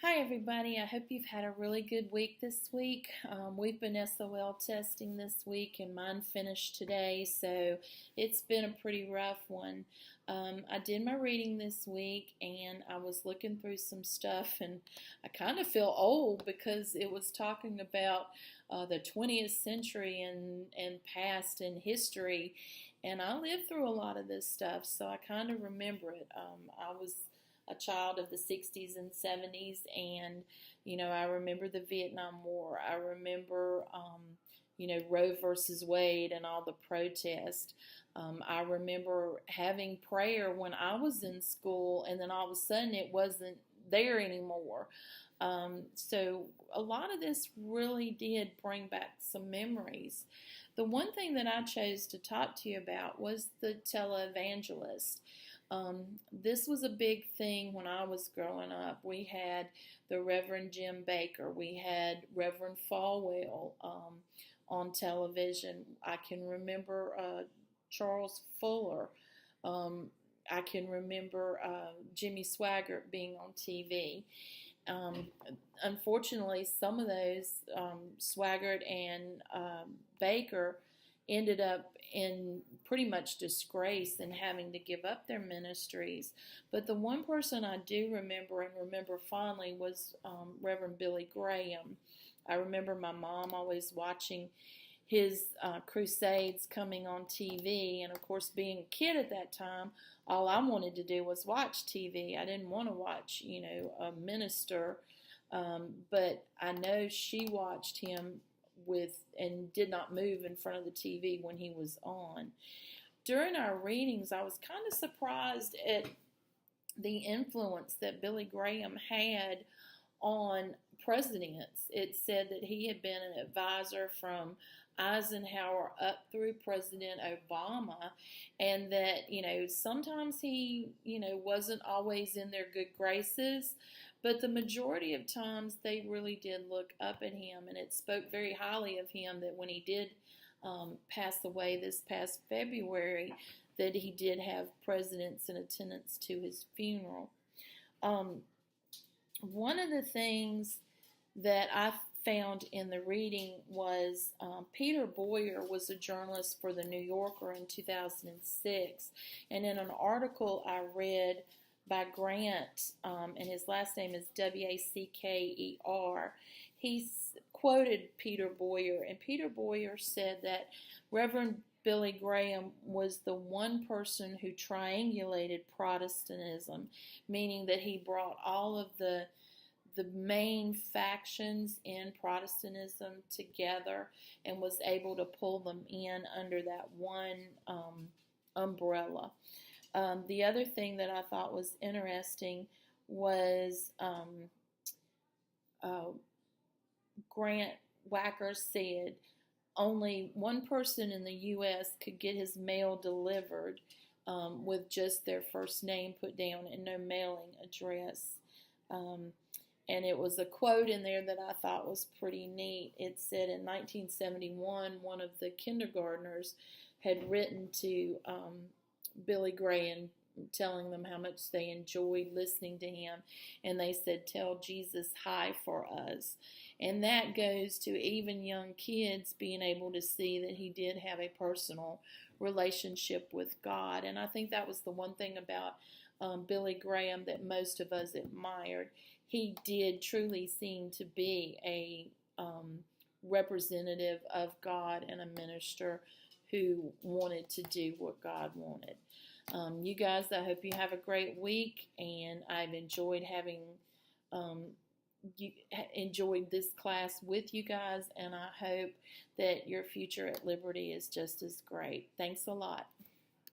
Hi, everybody. I hope you've had a really good week this week. We've been SOL testing this week, and mine finished today, so it's been a pretty rough one. I did my reading this week, and I was looking through some stuff, and I kind of feel old because it was talking about the 20th century and past and history, and I lived through a lot of this stuff, so I kind of remember it. I was a child of the 60s and 70s, and I remember the Vietnam War. I remember Roe versus Wade and all the protests. I remember having prayer when I was in school, and then all of a sudden it wasn't there anymore. So a lot of this really did bring back some memories. The one thing that I chose to talk to you about was the televangelist. This was a big thing when I was growing up. We had the Reverend Jim Bakker, we had Reverend Falwell on television. I can remember Charles Fuller. I can remember Jimmy Swaggart being on TV. Um, Unfortunately, some of those, Swaggart and Bakker, ended up in pretty much disgrace and having to give up their ministries. But the one person I do remember and remember fondly was Reverend Billy Graham. I remember my mom always watching his crusades coming on TV, and of course, being a kid at that time, all I wanted to do was watch TV. I didn't want to watch, a minister, but I know she watched him with and did not move in front of the TV when he was on. During our readings, I was kind of surprised at the influence that Billy Graham had on presidents. It said that he had been an advisor from Eisenhower up through President Obama, and that, sometimes he, wasn't always in their good graces, but the majority of times they really did look up at him, and it spoke very highly of him that when he did pass away this past February, that he did have presidents in attendance to his funeral. Um, One of the things that I found in the reading was Peter Boyer was a journalist for the New Yorker in 2006, and in an article I read by Grant, and his last name is Wacker, he quoted Peter Boyer, and Peter Boyer said that Reverend Billy Graham was the one person who triangulated Protestantism, meaning that he brought all of the main factions in Protestantism together and was able to pull them in under that one umbrella. The other thing that I thought was interesting was Grant Wacker said only one person in the U.S. could get his mail delivered with just their first name put down and no mailing address. And it was a quote in there that I thought was pretty neat. It said in 1971, one of the kindergartners had written to Billy Graham telling them how much they enjoyed listening to him, and they said, "Tell Jesus hi for us." And that goes to even young kids being able to see that he did have a personal relationship with God. And I think that was the one thing about Billy Graham that most of us admired. He did truly seem to be a representative of God and a minister who wanted to do what God wanted. You guys, I hope you have a great week, and I've enjoyed having enjoyed this class with you guys, and I hope that your future at Liberty is just as great. Thanks a lot.